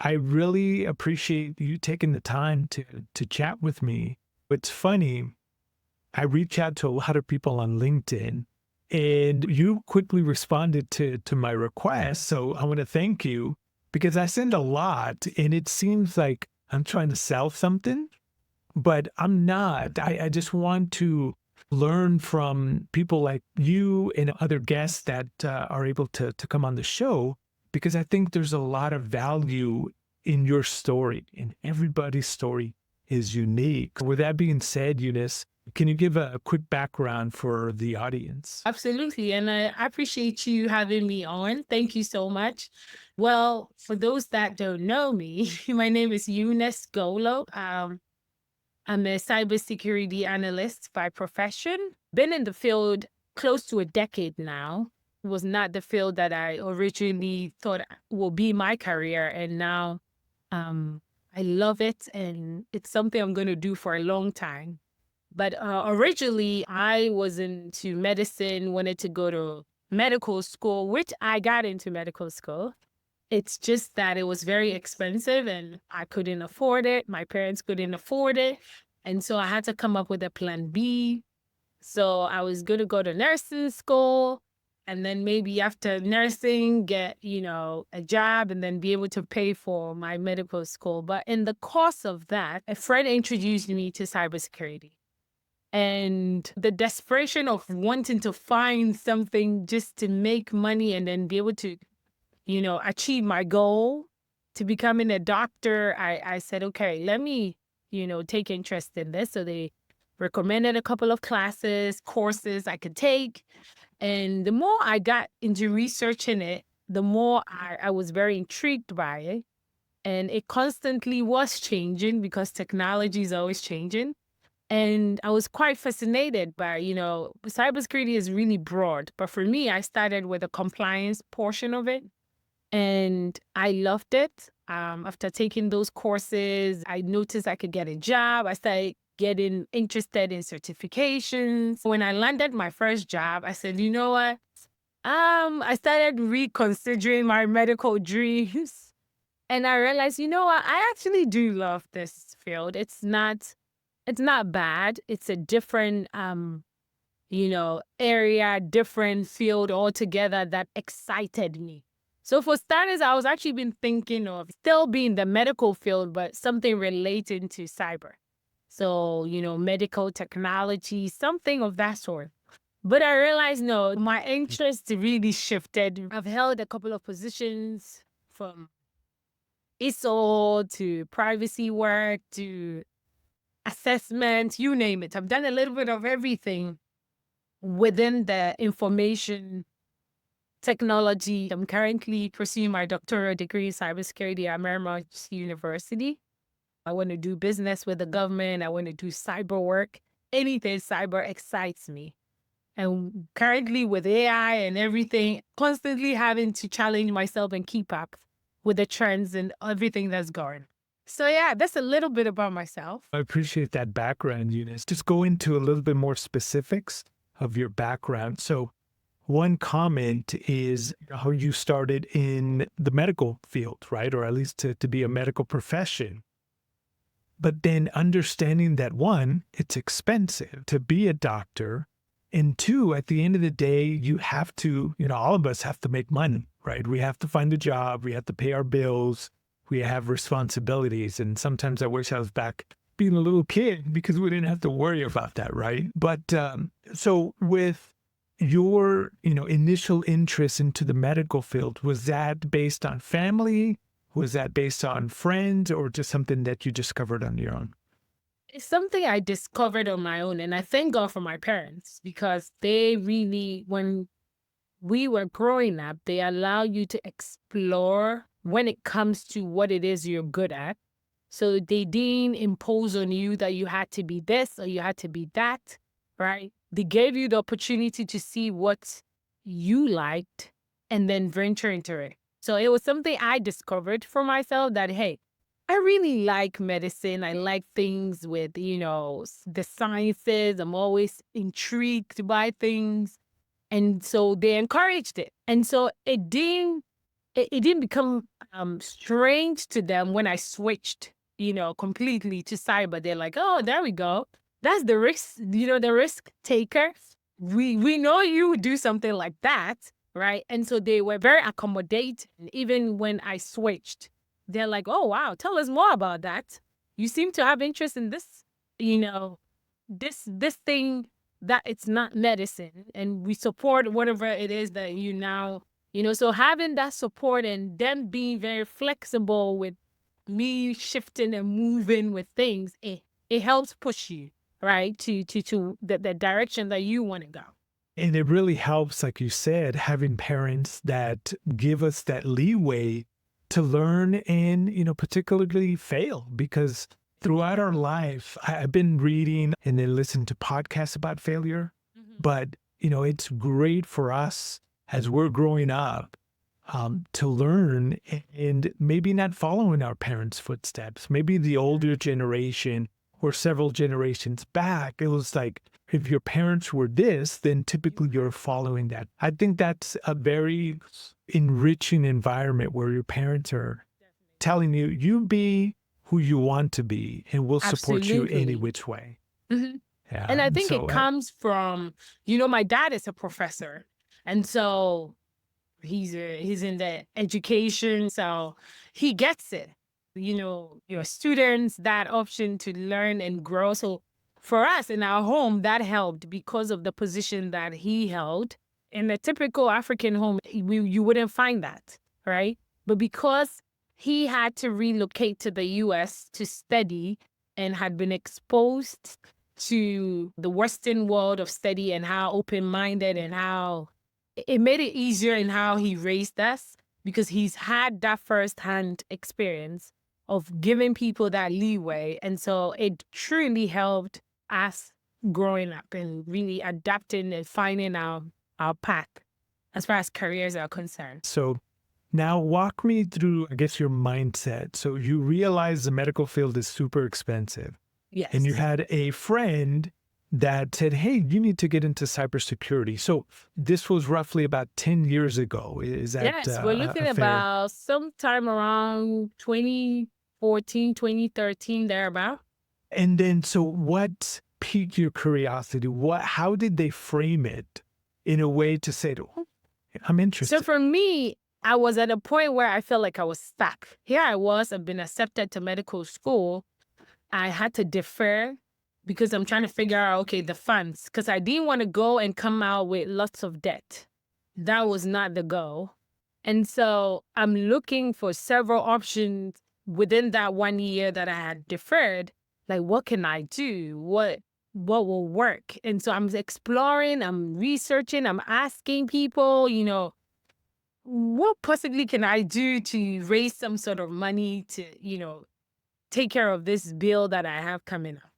I really appreciate you taking the time to chat with me. It's funny, I reach out to a lot of people on LinkedIn and you quickly responded to my request. So I want to thank you because I send a lot and it seems like I'm trying to sell something, but I'm not. I just want to learn from people like you and other guests that are able to come on the show because I think there's a lot of value in your story, and everybody's story is unique. With that being said, Eunice, can you give a quick background for the audience? Absolutely. And I appreciate you having me on. Thank you so much. Well, for those that don't know me, my name is Eunice Golloh. I'm a cybersecurity analyst by profession. Been in the field close to a decade now. It was not the field that I originally thought will be my career. And now I love it. And it's something I'm going to do for a long time. But originally, I was into medicine, wanted to go to medical school, which I got into medical school. It's just that it was very expensive and I couldn't afford it. My parents couldn't afford it. And so I had to come up with a plan B. So I was going to go to nursing school and then maybe after nursing, get, a job and then be able to pay for my medical school. But in the course of that, a friend introduced me to cybersecurity. And the desperation of wanting to find something just to make money and then be able to, achieve my goal to becoming a doctor, I said, okay, let me, take interest in this. So they recommended a couple of courses I could take. And the more I got into researching it, the more I was very intrigued by it. And it constantly was changing because technology is always changing. And I was quite fascinated by, cybersecurity is really broad. But for me, I started with the compliance portion of it. And I loved it. After taking those courses, I noticed I could get a job. I started getting interested in certifications. When I landed my first job, I said, you know what? I started reconsidering my medical dreams. And I realized, you know what? I actually do love this field. It's not bad. It's a different area, different field altogether that excited me. So for starters, I was actually been thinking of still being the medical field, but something relating to cyber. So, medical technology, something of that sort. But I realized, no, my interest really shifted. I've held a couple of positions from ISO to privacy work to assessment, you name it. I've done a little bit of everything within the information technology. I'm currently pursuing my doctoral degree in cybersecurity at Marymount University. I want to do business with the government. I want to do cyber work. Anything cyber excites me. And currently with AI and everything, constantly having to challenge myself and keep up with the trends and everything that's going. So yeah, that's a little bit about myself. I appreciate that background, Eunice. Just go into a little bit more specifics of your background. So, one comment is how you started in the medical field, right? Or at least to be a medical profession. But then understanding that one, it's expensive to be a doctor. And two, at the end of the day, you have to, all of us have to make money, right? We have to find a job, we have to pay our bills, we have responsibilities. And sometimes I wish I was back being a little kid because we didn't have to worry about that, right? But so with your, initial interest into the medical field, was that based on family? Was that based on friends or just something that you discovered on your own? It's something I discovered on my own. And I thank God for my parents because they really, when we were growing up, they allow you to explore when it comes to what it is you're good at. So they didn't impose on you that you had to be this or you had to be that, right? They gave you the opportunity to see what you liked and then venture into it. So it was something I discovered for myself that, hey, I really like medicine. I like things with, the sciences. I'm always intrigued by things. And so they encouraged it. And so it didn't become strange to them when I switched, completely to cyber. They're like, oh, there we go. That's the risk, the risk taker. We know you would do something like that, right? And so they were very accommodating. Even when I switched, they're like, oh, wow, tell us more about that. You seem to have interest in this, you know, this thing that it's not medicine, and we support whatever it is that you now, so having that support and them being very flexible with me shifting and moving with things, it helps push you right to the direction that you want to go. And it really helps, like you said, having parents that give us that leeway to learn and, particularly fail. Because throughout our life, I've been reading and then listening to podcasts about failure. But, it's great for us as we're growing up to learn and maybe not following our parents' footsteps. Maybe the older generation or several generations back, it was like, if your parents were this, then typically you're following that. I think that's a very enriching environment where your parents are telling you, you be who you want to be, and we'll support you any Absolutely. which way. Mhm. Yeah. And I think it So, comes from, my dad is a professor. And so he's in the education, so he gets it. Your students that option to learn and grow. So for us in our home, that helped because of the position that he held. In a typical African home, you wouldn't find that, right? But because he had to relocate to the US to study and had been exposed to the Western world of study and how open-minded and how it made it easier in how he raised us, because he's had that firsthand experience of giving people that leeway. And so it truly helped us growing up and really adapting and finding our path as far as careers are concerned. so now walk me through, I guess, your mindset. So you realize the medical field is super expensive, and you Yes. had a friend that said, hey, you need to get into cybersecurity. So this was roughly about 10 years ago. Is that Yes, we're looking a fair? about sometime around 2014, 2013, thereabout. And then, so what piqued your curiosity? How did they frame it in a way to say, oh, I'm So interested? for me, I was at a point where I felt like I was stuck. Here I was, I've been accepted to medical school. I had to defer because I'm trying to figure out, okay, the funds, because I didn't want to go and come out with lots of debt. That was not the goal. And so I'm looking for several options within that 1 year that I had deferred. Like, what can I do? What will work? And so I'm exploring, I'm researching, I'm asking people, what possibly can I do to raise some sort of money to, take care of this bill that I have coming up.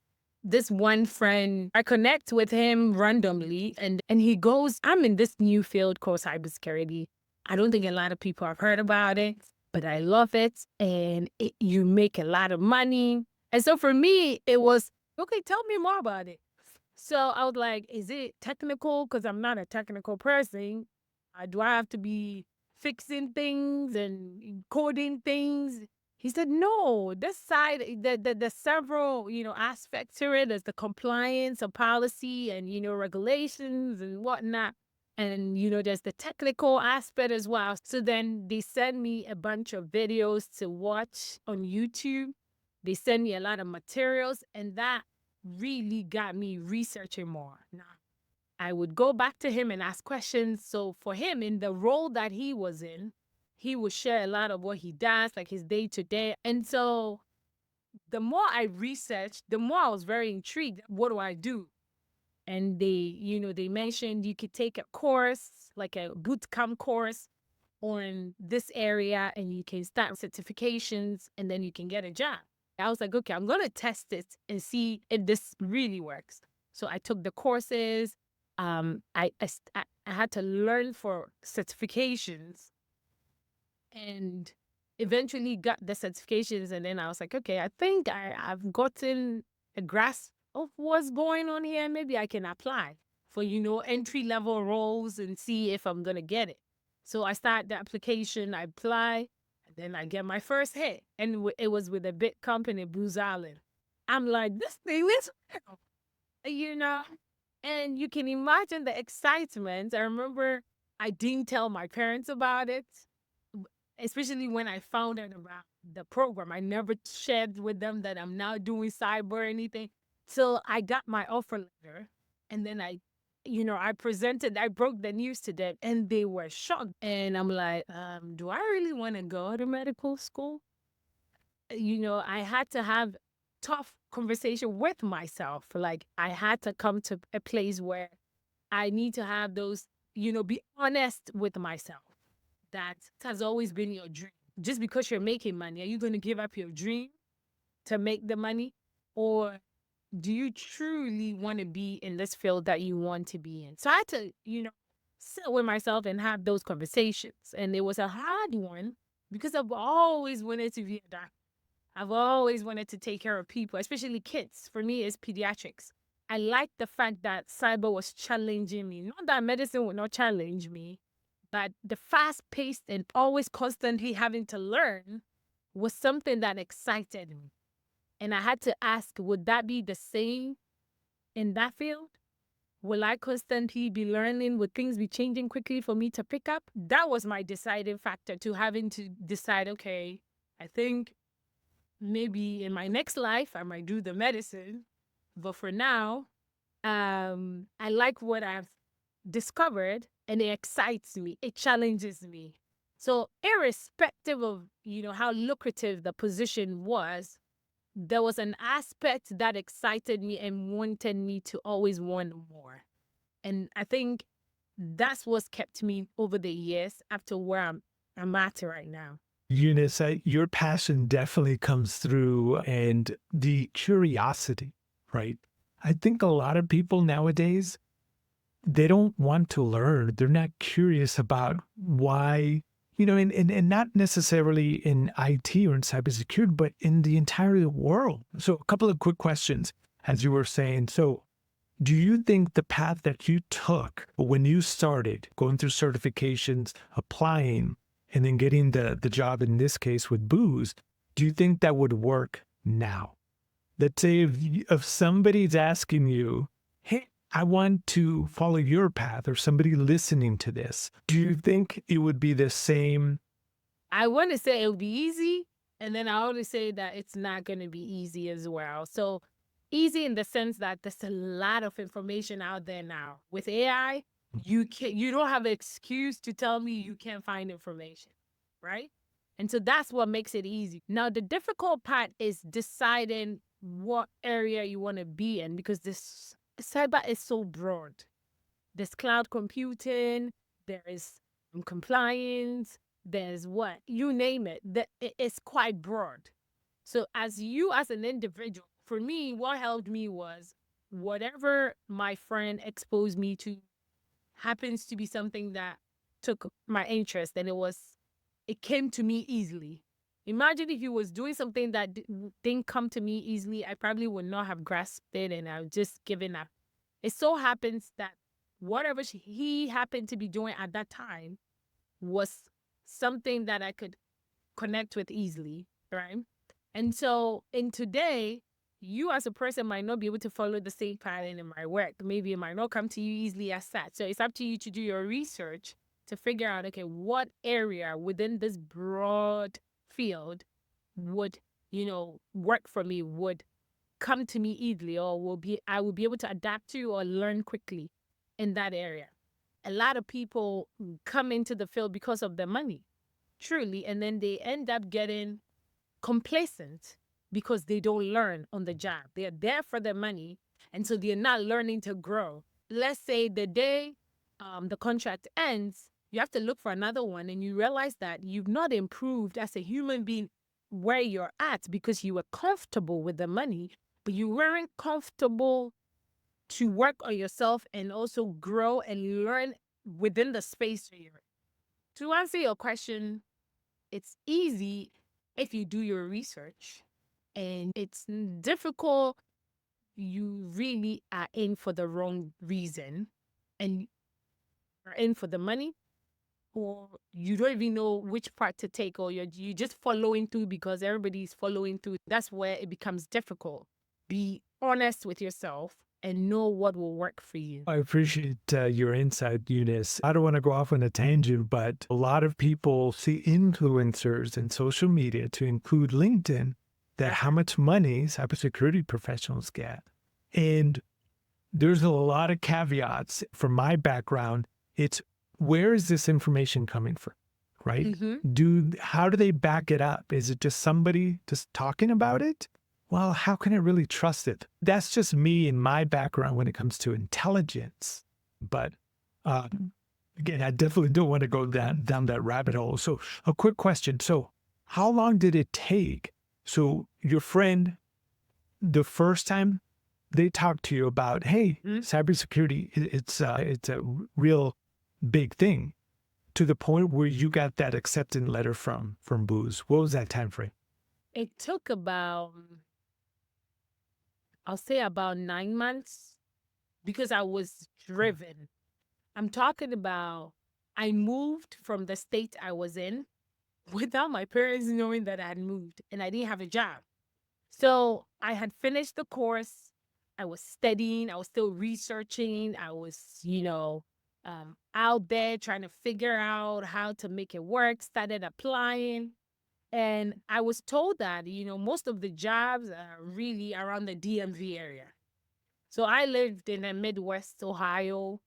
This one friend, I connect with him randomly, and he goes, I'm in this new field called cybersecurity. I don't think a lot of people have heard about it, but I love it. And you make a lot of money. And so for me, it was, okay, tell me more about it. So I was like, is it technical? Because I'm not a technical person. Do I have to be fixing things and coding things? He said, no, this side, the several, aspects to it. There's the compliance of policy and, regulations and whatnot. And, there's the technical aspect as well. So then they send me a bunch of videos to watch on YouTube. They send me a lot of materials, and that really got me researching more. Now, I would go back to him and ask questions. So for him, in the role that he was in, he would share a lot of what he does, like his day to day. And so the more I researched, the more I was very intrigued. What do I do? And they mentioned you could take a course, like a boot camp course on this area, and you can start certifications, and then you can get a job. I was like, okay, I'm going to test it and see if this really works. So I took the courses. I had to learn for certifications, and eventually got the certifications. And then I was like, okay, I think I've gotten a grasp of what's going on here. Maybe I can apply for, entry level roles and see if I'm going to get it. So I start the application, I apply, Then I get my first hit, and it was with a big company, Booz Allen. I'm like, this thing is real, you know? And you can imagine the excitement. I remember I didn't tell my parents about it, especially when I found out about the program. I never shared with them that I'm now doing cyber or anything till I got my offer letter. And then I broke the news to them and they were shocked. And I'm like, do I really want to go to medical school? I had to have tough conversation with myself. Like I had to come to a place where I need to have those, be honest with myself. That has always been your dream. Just because you're making money, are you going to give up your dream to make the money? Or do you truly want to be in this field that you want to be in? So I had to, sit with myself and have those conversations. And it was a hard one because I've always wanted to be a doctor. I've always wanted to take care of people, especially kids. For me, it's pediatrics. I like the fact that cyber was challenging me. Not that medicine would not challenge me, but the fast paced and always constantly having to learn was something that excited me. And I had to ask, would that be the same in that field? Will I constantly be learning? Would things be changing quickly for me to pick up? That was my deciding factor to having to decide, okay, I think maybe in my next life, I might do the medicine. But for now, I like what I've discovered and it excites me. It challenges me. So irrespective of, how lucrative the position was, there was an aspect that excited me and wanted me to always want more. And I think that's what's kept me over the years up to where I'm at right now. Eunice, your passion definitely comes through and the curiosity, right? I think a lot of people nowadays, they don't want to learn. They're not curious about why, and not necessarily in IT or in cybersecurity, but in the entire world. So a couple of quick questions, as you were saying. So do you think the path that you took when you started going through certifications, applying, and then getting the job in this case with Booz, do you think that would work now? Let's say if somebody's asking you, hey, I want to follow your path, or somebody listening to this, do you think it would be the same? I want to say it would be easy. And then I always say that it's not going to be easy as well. So easy in the sense that there's a lot of information out there now. With AI, you don't have an excuse to tell me you can't find information, right? And so that's what makes it easy. Now the difficult part is deciding what area you want to be in because this cyber is so broad. There's cloud computing, there is compliance, there's what you name it. It's quite broad. So as an individual, for me, what helped me was whatever my friend exposed me to happens to be something that took my interest and it came to me easily. Imagine if he was doing something that didn't come to me easily, I probably would not have grasped it and I would just given up. It so happens that whatever he happened to be doing at that time was something that I could connect with easily, right? And so in today, you as a person might not be able to follow the same pattern in my work. Maybe it might not come to you easily as that. So it's up to you to do your research to figure out, okay, what area within this broad field would, work for me, would come to me easily, or I will be able to adapt to or learn quickly in that area. A lot of people come into the field because of the money, truly, and then they end up getting complacent because they don't learn on the job. They're there for the money, and so they're not learning to grow. Let's say the day the contract ends, you have to look for another one, and you realize that you've not improved as a human being where you're at because you were comfortable with the money, but you weren't comfortable to work on yourself and also grow and learn within the space you're in. To answer your question, it's easy if you do your research, and it's difficult. You really are in for the wrong reason and are in for the money, or you don't even know which part to take, or you're just following through because everybody's following through, that's where it becomes difficult. Be honest with yourself and know what will work for you. I appreciate your insight, Eunice. I don't want to go off on a tangent, but a lot of people see influencers in social media, to include LinkedIn, that how much money cybersecurity professionals get. And there's a lot of caveats. From my background, it's where is this information coming from, right? How do they back it up? Is it just somebody just talking about it? Well, how can I really trust it? That's just me and my background when it comes to intelligence. But again, I definitely don't want to go down that rabbit hole. So a quick question. So how long did it take? So your friend, the first time they talked to you about, hey, cybersecurity, it's a real big thing, to the point where you got that acceptance letter from Booz. What was that time frame? It took about, I'll say about 9 months, because I was driven. I'm talking about, I moved from the state I was in without my parents knowing that I had moved, and I didn't have a job. So I had finished the course. I was studying. I was still researching. I was, out there trying to figure out how to make it work, started applying. And I was told that, most of the jobs are really around the DMV area. So I lived in the Midwest Ohio,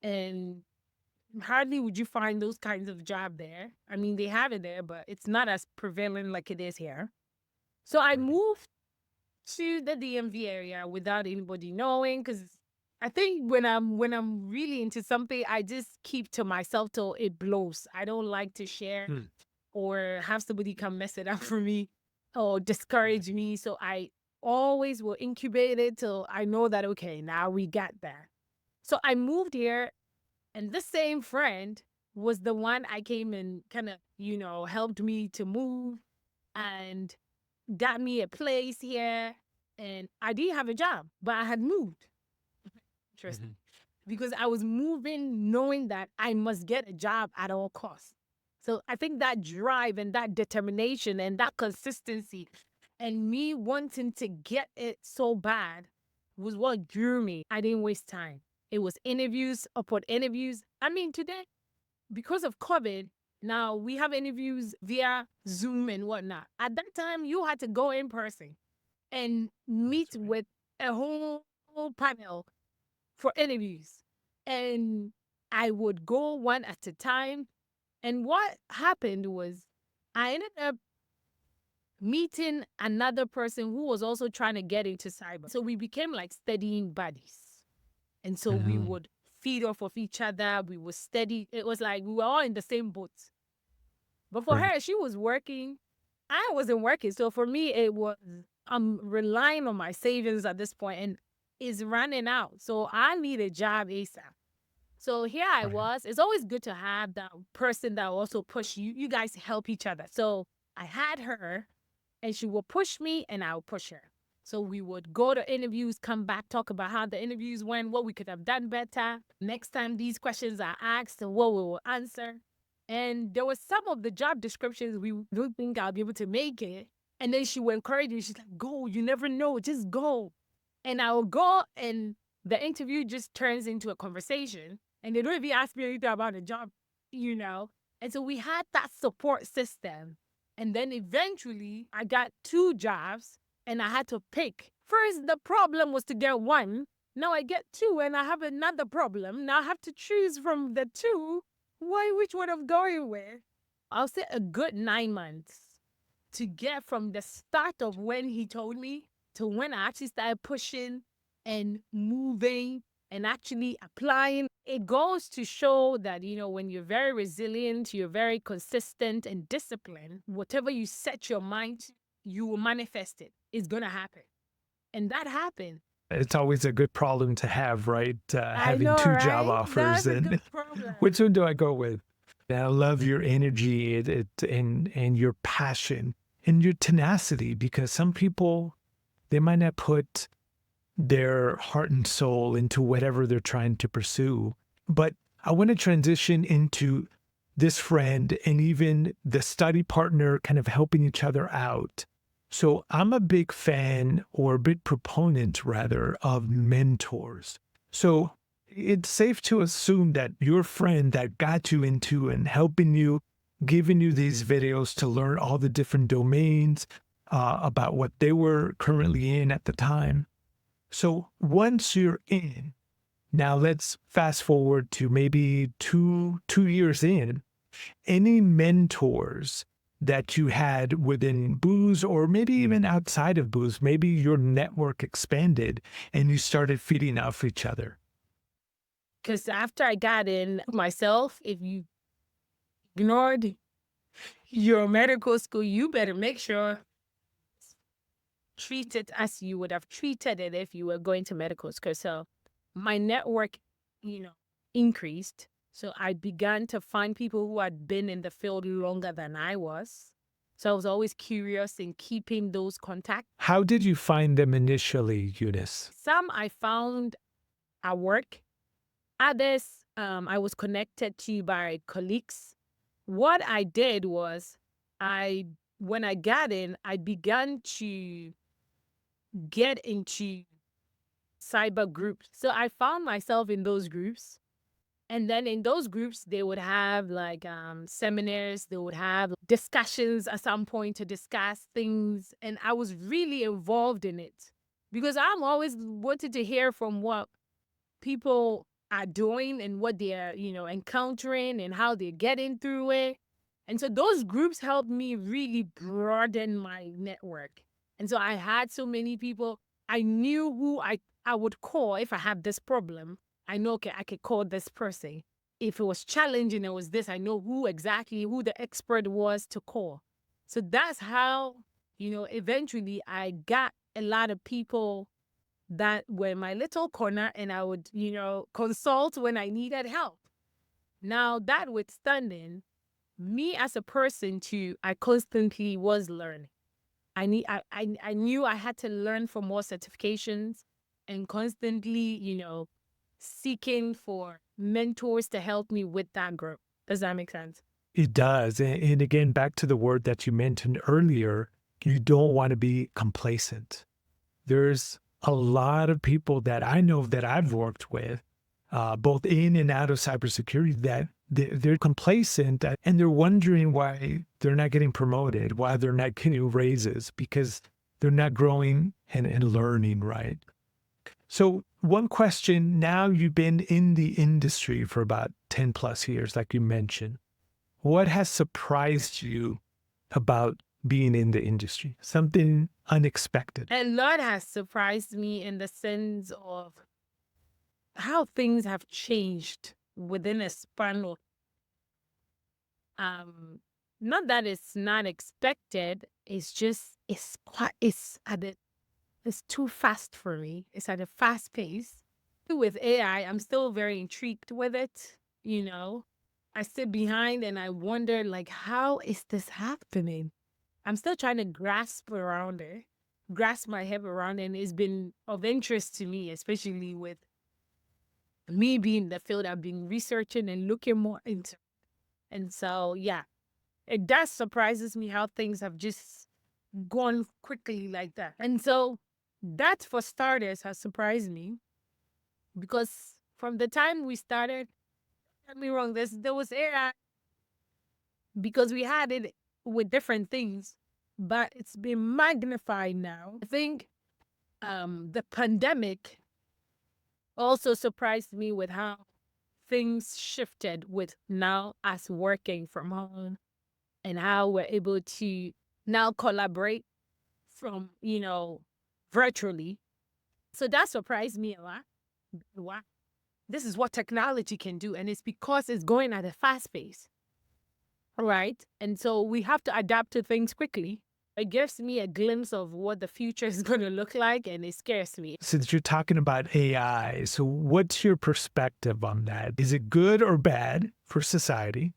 and hardly would you find those kinds of job there. I mean, they have it there, but it's not as prevalent like it is here. So I moved to the DMV area without anybody knowing, because I think when I'm really into something, I just keep to myself till it blows. I don't like to share or have somebody come mess it up for me or discourage me. So I always will incubate it till I know that, okay, now we got that. So I moved here, and the same friend was the one I came and kind of, helped me to move and got me a place here. And I didn't have a job, but I had moved. Interesting. Because I was moving knowing that I must get a job at all costs. So I think that drive and that determination and that consistency and me wanting to get it so bad was what drew me. I didn't waste time. It was interviews upon interviews. I mean, today, because of COVID, now we have interviews via Zoom and whatnot. At that time, you had to go in person and meet with a whole panel for interviews. And I would go one at a time. And what happened was I ended up meeting another person who was also trying to get into cyber. So we became like studying buddies. And so we would feed off of each other. We would study. It was like we were all in the same boat. But for her, she was working. I wasn't working. So for me, it was, I'm relying on my savings at this point, and it's running out. So I need a job ASAP. So here I was. It's always good to have that person that will also push you. You guys help each other. So I had her, and she would push me, and I would push her. So we would go to interviews, come back, talk about how the interviews went, what we could have done better. Next time these questions are asked, and what we will answer. And there was some of the job descriptions we don't think I'll be able to make it. And then she would encourage me. She's like, go, you never know, just go. And I will go, and the interview just turns into a conversation. And they don't even ask me anything about the job, And so we had that support system. And then eventually I got 2 jobs, and I had to pick. First, the problem was to get 1. Now I get 2, and I have another problem. Now I have to choose from the 2. Which one I'm going with? I'll say a good 9 months to get from the start of when he told me to when I actually started pushing and moving and actually applying. It goes to show that, when you're very resilient, you're very consistent and disciplined, whatever you set your mind to, you will manifest it. It's going to happen. And that happened. It's always a good problem to have, right? Having know, 2 job right? offers. That's a And good problem. which one do I go with? I love your energy and your passion and your tenacity, because some people, they might not put their heart and soul into whatever they're trying to pursue. But I want to transition into this friend and even the study partner kind of helping each other out. So I'm a big fan, or a big proponent rather, of mentors. So it's safe to assume that your friend that got you into and helping you, giving you these videos to learn all the different domains about what they were currently in at the time. So once you're in, now let's fast forward to maybe two years in. Any mentors that you had within booze, or maybe even outside of booze, maybe your network expanded and you started feeding off each other. Because after I got in myself, if you ignored your medical school, you better make sure treat it as you would have treated it if you were going to medical school. So my network, increased. So I began to find people who had been in the field longer than I was. So I was always curious in keeping those contacts. How did you find them initially, Eunice? Some I found at work, others I was connected to by colleagues. What I did was, when I got in, I began to get into cyber groups. So I found myself in those groups. And then in those groups, they would have like seminars, they would have discussions at some point to discuss things. And I was really involved in it because I'm always wanted to hear from what people are doing and what they're, encountering and how they're getting through it. And so those groups helped me really broaden my network. And so I had so many people. I knew who I would call if I had this problem. I know, okay, I could call this person. If it was challenging, it was this, I know who the expert was to call. So that's how, eventually I got a lot of people that were in my little corner, and I would, consult when I needed help. Now, that withstanding, me as a person too, I constantly was learning. I knew I had to learn for more certifications and constantly, seeking for mentors to help me with that growth. Does that make sense? It does. And again, back to the word that you mentioned earlier, you don't want to be complacent. There's a lot of people that I know that I've worked with, both in and out of cybersecurity, that they're complacent and they're wondering why they're not getting promoted, why they're not getting raises, because they're not growing and learning, right? So one question, now you've been in the industry for about 10 plus years, like you mentioned. What has surprised you about being in the industry? Something unexpected. A lot has surprised me in the sense of how things have changed within a span of, not that it's not expected, it's just, it's too fast for me. It's at a fast pace. With AI, I'm still very intrigued with it. I sit behind and I wonder, like, how is this happening? I'm still trying to grasp my head around it. And it's been of interest to me, especially with me being in the field I've been researching and looking more into. And so, yeah, it does surprises me how things have just gone quickly like that. And so that, for starters, has surprised me because from the time we started, don't get me wrong, there was AI because we had it with different things, but it's been magnified now. I think the pandemic also surprised me with how things shifted with now us working from home and how we're able to now collaborate from, virtually. So that surprised me a lot. Wow. This is what technology can do. And it's because it's going at a fast pace. Right. And so we have to adapt to things quickly. It gives me a glimpse of what the future is going to look like, and it scares me. Since you're talking about AI, so what's your perspective on that? Is it good or bad for society?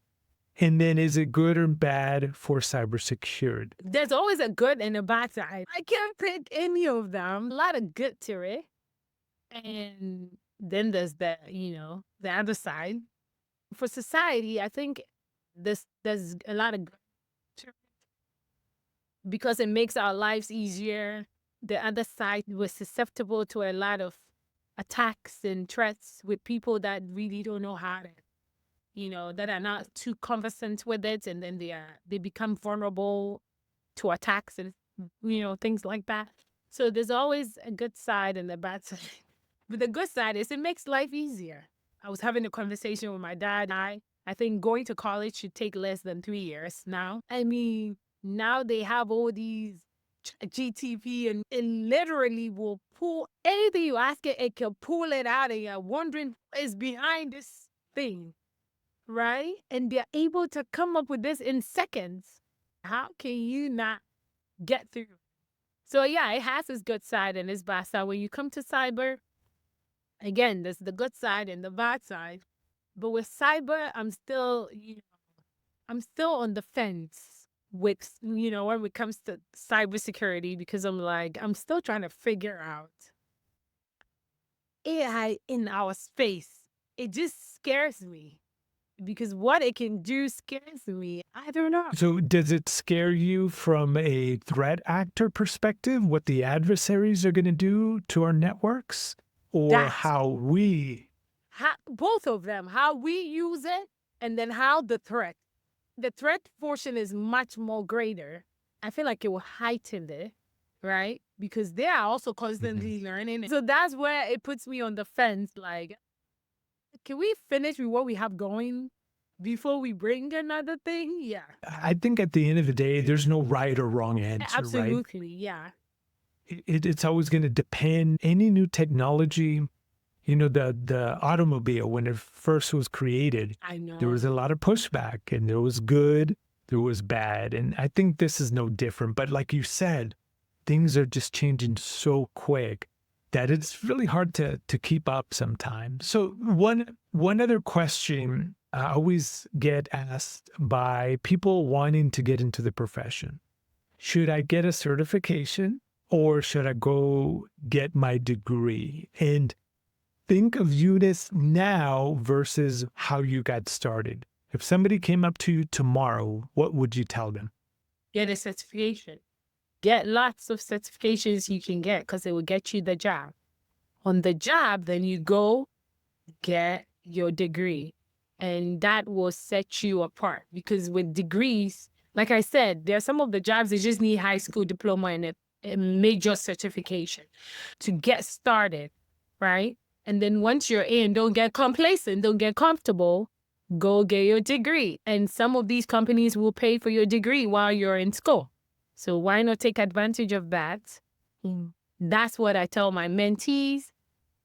And then is it good or bad for cybersecurity? There's always a good and a bad side. I can't pick any of them. A lot of good to it. And then there's the other side. For society, I think There's a lot of because it makes our lives easier. The other side was susceptible to a lot of attacks and threats with people that really don't know how to, that are not too conversant with it, and then they become vulnerable to attacks and things like that. So there's always a good side and a bad side. But the good side is it makes life easier. I was having a conversation with my dad. I think going to college should take less than 3 years now. I mean, now they have all these GTP, and it literally will pull anything you ask it can pull it out, and you're wondering what is behind this thing, right? And they're able to come up with this in seconds. How can you not get through? So yeah, it has its good side and its bad side. When you come to cyber, again, there's the good side and the bad side. But with cyber, I'm still on the fence with, when it comes to cybersecurity, because I'm still trying to figure out AI in our space. It just scares me because what it can do scares me. I don't know. So does it scare you from a threat actor perspective, what the adversaries are going to do to our networks, or That's how we? both of them, how we use it, and then how the threat portion is much more greater. I feel like it will heighten it, right? Because they are also constantly learning. So that's where it puts me on the fence. Like, can we finish with what we have going before we bring another thing? Yeah. I think at the end of the day, there's no right or wrong answer, right? Absolutely. Yeah. It's always going to depend. Any new technology, the automobile, when it first was created, I know. there was a lot of pushback, and there was good, there was bad. And I think this is no different. But like you said, things are just changing so quick that it's really hard to keep up sometimes. So one other question I always get asked by people wanting to get into the profession: should I get a certification or should I go get my degree? And think of Eunice now versus how you got started. If somebody came up to you tomorrow, what would you tell them? Get a certification. Get lots of certifications you can get because it will get you the job. On the job, then you go get your degree. And that will set you apart, because with degrees, like I said, there are some of the jobs that just need high school diploma and a major certification to get started, right? And then once you're in, don't get complacent, don't get comfortable, go get your degree. And some of these companies will pay for your degree while you're in school. So why not take advantage of that? That's what I tell my mentees.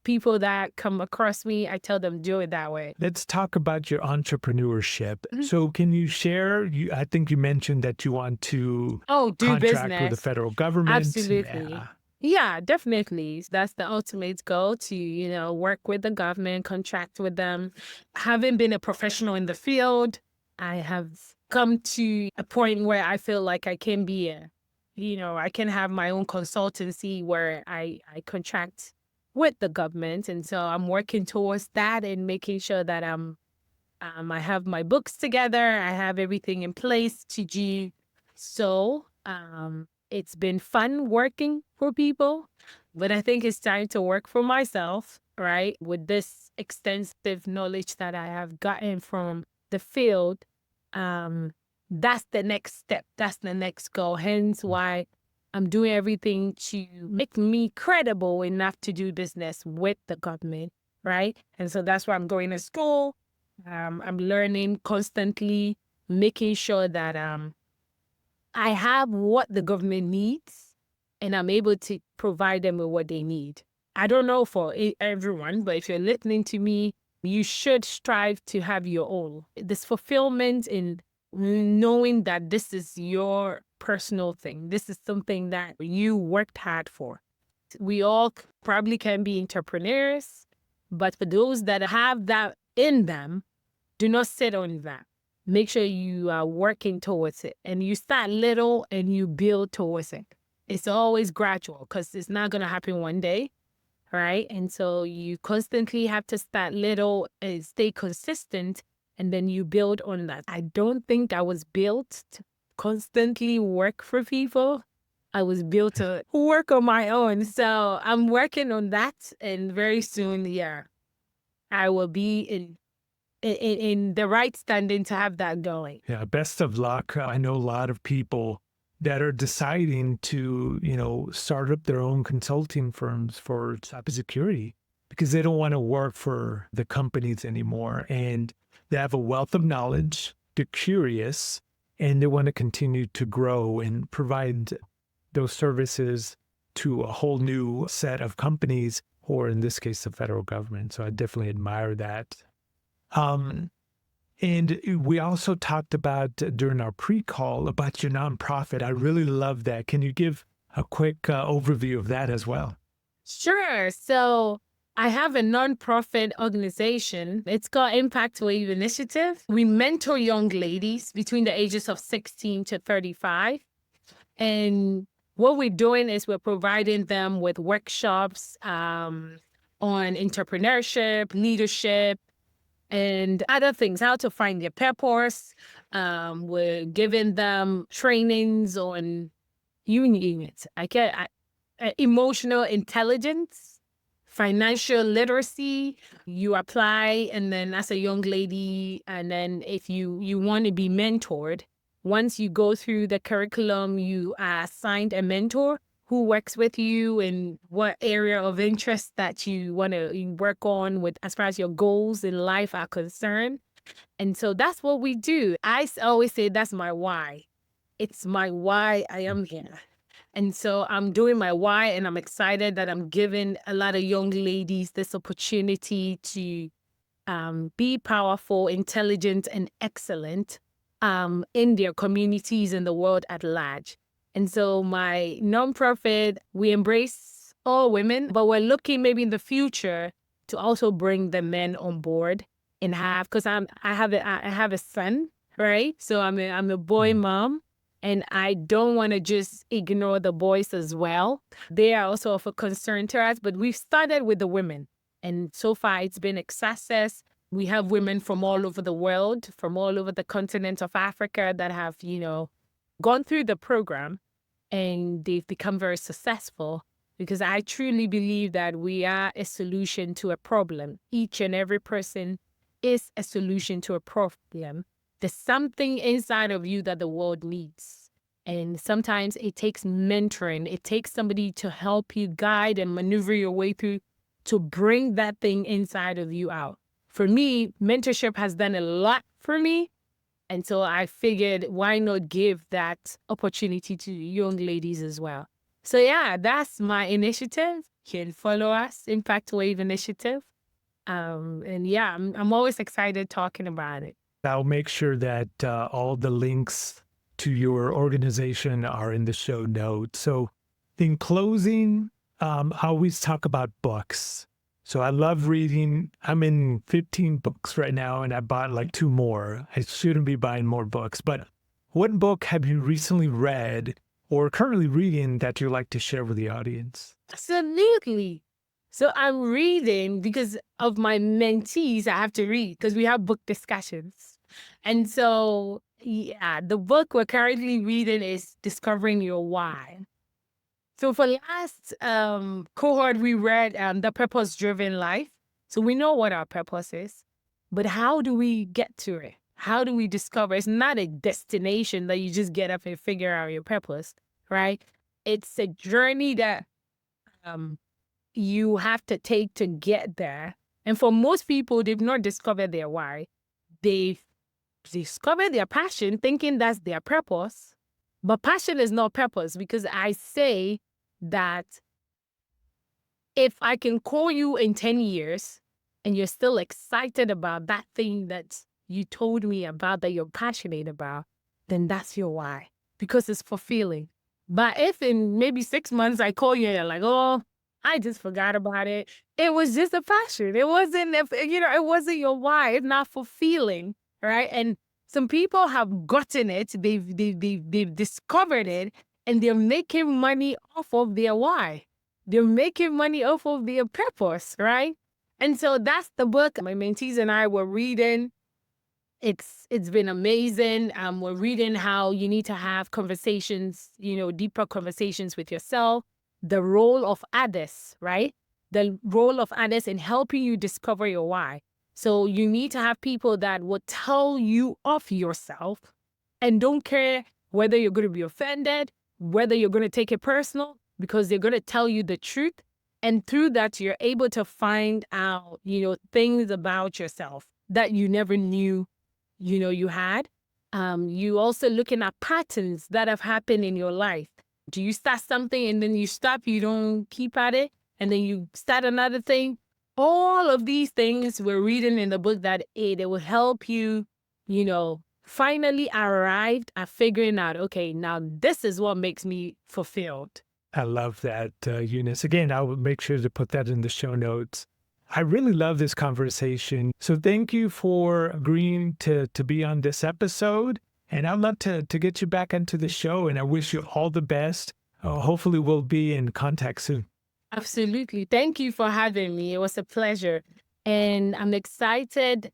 People that come across me, I tell them do it that way. Let's talk about your entrepreneurship. So can you share, I think you mentioned that you want to do contract business with the federal government. Absolutely. Yeah, definitely. That's the ultimate goal, to, work with the government, contract with them. Having been a professional in the field, I have come to a point where I feel like I can be I can have my own consultancy where I contract with the government. And so I'm working towards that and making sure that I have my books together. I have everything in place to do. So it's been fun working for people, but I think it's time to work for myself, right? With this extensive knowledge that I have gotten from the field, that's the next step. That's the next goal. Hence why I'm doing everything to make me credible enough to do business with the government, right? And so that's why I'm going to school. I'm learning constantly, making sure that I have what the government needs and I'm able to provide them with what they need. I don't know for everyone, but if you're listening to me, you should strive to have your own. This fulfillment in knowing that this is your personal thing. This is something that you worked hard for. We all probably can be entrepreneurs, but for those that have that in them, do not sit on that. Make sure you are working towards it, and you start little and you build towards it. It's always gradual because it's not going to happen one day, right? And so you constantly have to start little and stay consistent and then you build on that. I don't think I was built to constantly work for people. I was built to work on my own. So I'm working on that, and very soon, yeah, I will be in the right standing to have that going. Yeah, best of luck. I know a lot of people that are deciding to, start up their own consulting firms for cybersecurity because they don't want to work for the companies anymore. And they have a wealth of knowledge, they're curious, and they want to continue to grow and provide those services to a whole new set of companies, or in this case, the federal government. So I definitely admire that. And we also talked about during our pre-call about your nonprofit. I really love that. Can you give a quick overview of that as well? Sure. So I have a nonprofit organization. It's called Impact Wave Initiative. We mentor young ladies between the ages of 16 to 35. And what we're doing is we're providing them with workshops on entrepreneurship, leadership, and other things, how to find their purpose. We're giving them trainings on, you name it. Emotional intelligence, financial literacy. You apply, and then as a young lady, and then if you want to be mentored, once you go through the curriculum, you are assigned a mentor who works with you in what area of interest that you want to work on with as far as your goals in life are concerned. And so that's what we do. Always say that's my why. It's my why I am here. And so I'm doing my why, and I'm excited that I'm giving a lot of young ladies this opportunity to be powerful, intelligent, and excellent in their communities and the world at large. And so my nonprofit, we embrace all women, but we're looking maybe in the future to also bring the men on board and because I have a son, right? So I'm a boy mom, and I don't want to just ignore the boys as well. They are also of a concern to us, but we've started with the women, and so far it's been a success. We have women from all over the world, from all over the continent of Africa that have, gone through the program, and they've become very successful, because I truly believe that we are a solution to a problem. Each and every person is a solution to a problem. There's something inside of you that the world needs. And sometimes it takes mentoring. It takes somebody to help you guide and maneuver your way through to bring that thing inside of you out. For me, mentorship has done a lot for me. And so I figured, why not give that opportunity to young ladies as well? So yeah, that's my initiative. You can follow us, Impact Wave Initiative. And yeah, I'm always excited talking about it. I'll make sure that all the links to your organization are in the show notes. So in closing, I always talk about books. So I love reading. I'm in 15 books right now, and I bought like 2 more. I shouldn't be buying more books, but what book have you recently read or currently reading that you'd like to share with the audience? Absolutely. So I'm reading because of my mentees. I have to read because we have book discussions. And so, yeah, the book we're currently reading is Discovering Your Why. So for last cohort, we read The Purpose-Driven Life. So we know what our purpose is, but how do we get to it? How do we discover? It's not a destination that you just get up and figure out your purpose, right? It's a journey that you have to take to get there. And for most people, they've not discovered their why. They've discovered their passion, thinking that's their purpose. But passion is not purpose, because I say that if I can call you in 10 years and you're still excited about that thing that you told me about, that you're passionate about, then that's your why, because it's fulfilling. But if in maybe 6 months I call you and you're like, oh, I just forgot about it. It was just a passion. It wasn't, it wasn't your why. It's not fulfilling, right? And some people have gotten it. They've discovered it, and they're making money off of their why. They're making money off of their purpose, right? And so that's the book my mentees and I were reading. It's been amazing. We're reading how you need to have conversations, deeper conversations with yourself. The role of others, right? The role of others in helping you discover your why. So you need to have people that will tell you of yourself and don't care whether you're going to be offended, whether you're going to take it personal, because they're going to tell you the truth. And through that, you're able to find out, things about yourself that you never knew you had. You also looking at patterns that have happened in your life. Do you start something and then you stop, you don't keep at it, and then you start another thing? All of these things we're reading in the book that they will help you, finally arrived at figuring out, okay, now this is what makes me fulfilled. I love that, Eunice. Again, I will make sure to put that in the show notes. I really love this conversation. So thank you for agreeing to be on this episode. And I'd love to get you back into the show, and I wish you all the best. Hopefully we'll be in contact soon. Absolutely. Thank you for having me. It was a pleasure. And I'm excited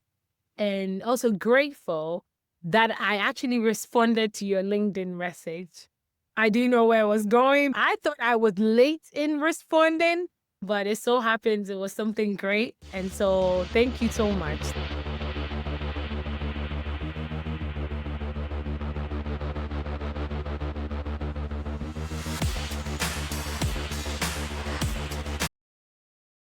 and also grateful that I actually responded to your LinkedIn message. I didn't know where I was going. I thought I was late in responding, but it so happens it was something great. And so thank you so much.